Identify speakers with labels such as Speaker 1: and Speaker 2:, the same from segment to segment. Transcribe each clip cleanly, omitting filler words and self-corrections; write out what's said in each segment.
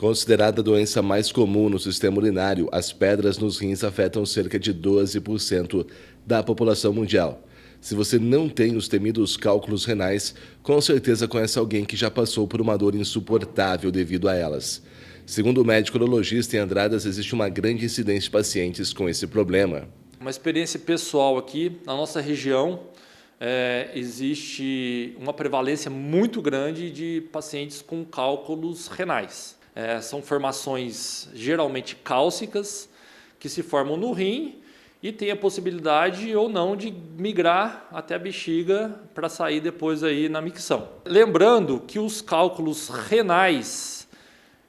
Speaker 1: Considerada a doença mais comum no sistema urinário, as pedras nos rins afetam cerca de 12% da população mundial. Se você não tem os temidos cálculos renais, com certeza conhece alguém que já passou por uma dor insuportável devido a elas. Segundo o médico urologista em Andradas, existe uma grande incidência de pacientes com esse problema.
Speaker 2: Uma experiência pessoal aqui, na nossa região, existe uma prevalência muito grande de pacientes com cálculos renais. São formações geralmente cálcicas que se formam no rim e tem a possibilidade ou não de migrar até a bexiga para sair depois aí na micção. Lembrando que os cálculos renais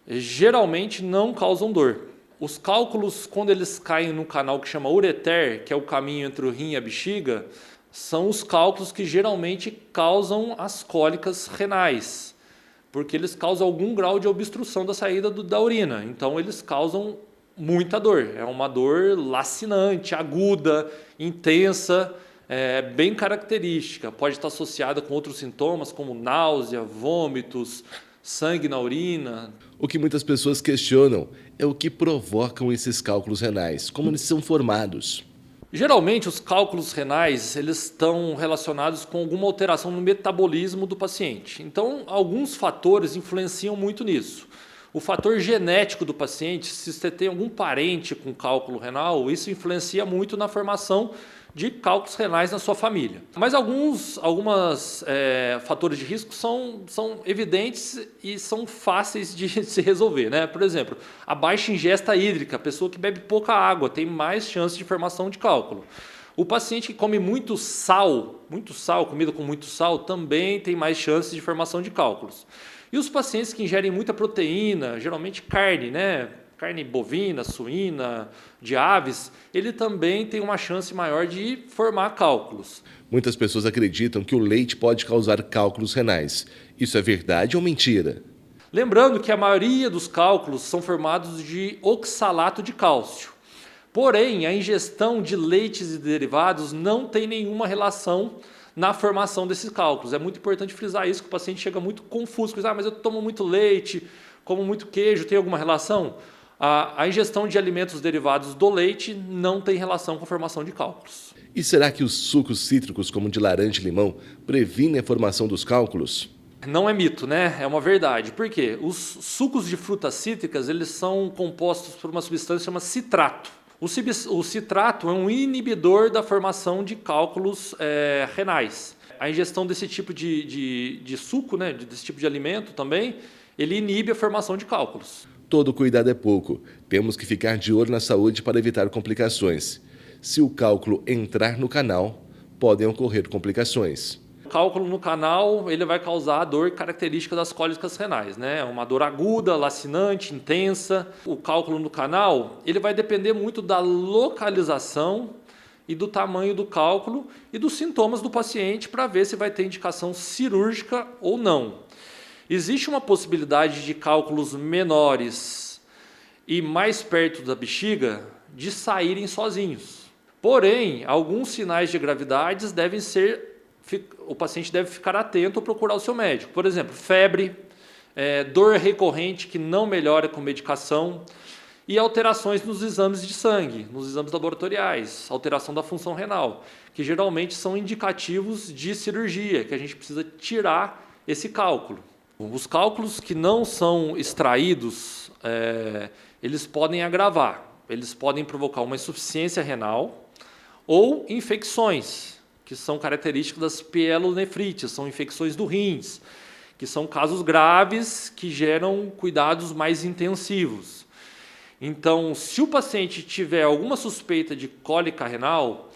Speaker 2: geralmente não causam dor. Os cálculos, quando eles caem no canal que chama ureter, que é o caminho entre o rim e a bexiga, são os cálculos que geralmente causam as cólicas renais, porque eles causam algum grau de obstrução da saída da urina. Então eles causam muita dor. É uma dor lacinante, aguda, intensa, bem característica. Pode estar associada com outros sintomas como náusea, vômitos, sangue na urina.
Speaker 1: O que muitas pessoas questionam é o que provocam esses cálculos renais, como eles são formados.
Speaker 2: Geralmente os cálculos renais eles estão relacionados com alguma alteração no metabolismo do paciente. Então alguns fatores influenciam muito nisso. O fator genético do paciente, se você tem algum parente com cálculo renal, isso influencia muito na formação de cálculos renais na sua família. Mas alguns fatores de risco são evidentes e são fáceis de se resolver, né? Por exemplo, a baixa ingesta hídrica, a pessoa que bebe pouca água tem mais chance de formação de cálculo. O paciente que come muito sal, comida com muito sal, também tem mais chances de formação de cálculos. E os pacientes que ingerem muita proteína, geralmente carne, né? Carne bovina, suína, de aves, ele também tem uma chance maior de formar cálculos.
Speaker 1: Muitas pessoas acreditam que o leite pode causar cálculos renais. Isso é verdade ou mentira?
Speaker 2: Lembrando que a maioria dos cálculos são formados de oxalato de cálcio. Porém, a ingestão de leites e derivados não tem nenhuma relação na formação desses cálculos. É muito importante frisar isso, que o paciente chega muito confuso. Mas eu tomo muito leite, como muito queijo, tem alguma relação? A ingestão de alimentos derivados do leite não tem relação com a formação de cálculos.
Speaker 1: E será que os sucos cítricos, como de laranja e limão, previnem a formação dos cálculos?
Speaker 2: Não é mito, né? É uma verdade. Por quê? Os sucos de frutas cítricas eles são compostos por uma substância chamada citrato. O citrato é um inibidor da formação de cálculos renais. A ingestão desse tipo de suco, né, desse tipo de alimento também, ele inibe a formação de cálculos.
Speaker 1: Todo cuidado é pouco. Temos que ficar de olho na saúde para evitar complicações. Se o cálculo entrar no canal, podem ocorrer complicações.
Speaker 2: O cálculo no canal ele vai causar a dor característica das cólicas renais, né? Uma dor aguda, lacinante, intensa. O cálculo no canal ele vai depender muito da localização e do tamanho do cálculo e dos sintomas do paciente para ver se vai ter indicação cirúrgica ou não. Existe uma possibilidade de cálculos menores e mais perto da bexiga de saírem sozinhos. Porém, alguns sinais de gravidade o paciente deve ficar atento ou procurar o seu médico. Por exemplo, febre, dor recorrente que não melhora com medicação e alterações nos exames de sangue, nos exames laboratoriais, alteração da função renal, que geralmente são indicativos de cirurgia, que a gente precisa tirar esse cálculo. Os cálculos que não são extraídos, eles podem agravar, eles podem provocar uma insuficiência renal ou infecções, que são características das pielonefrites, são infecções do rins, que são casos graves que geram cuidados mais intensivos. Então, se o paciente tiver alguma suspeita de cólica renal,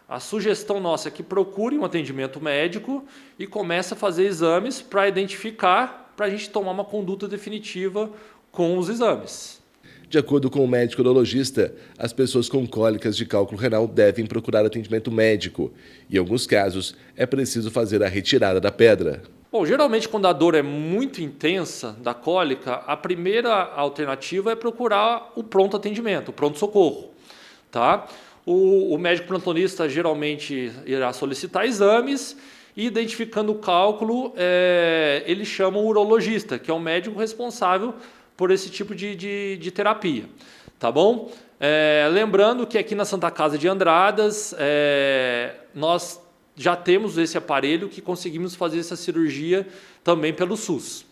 Speaker 2: a sugestão nossa é que procure um atendimento médico e comece a fazer exames para identificar, para a gente tomar uma conduta definitiva com os exames.
Speaker 1: De acordo com o médico urologista, as pessoas com cólicas de cálculo renal devem procurar atendimento médico. Em alguns casos, é preciso fazer a retirada da pedra.
Speaker 2: Bom, geralmente quando a dor é muito intensa da cólica, a primeira alternativa é procurar o pronto atendimento, o pronto-socorro, tá? O médico plantonista geralmente irá solicitar exames e, identificando o cálculo, ele chama o urologista, que é o médico responsável por esse tipo de terapia, tá bom? Lembrando que aqui na Santa Casa de Andradas, nós já temos esse aparelho que conseguimos fazer essa cirurgia também pelo SUS.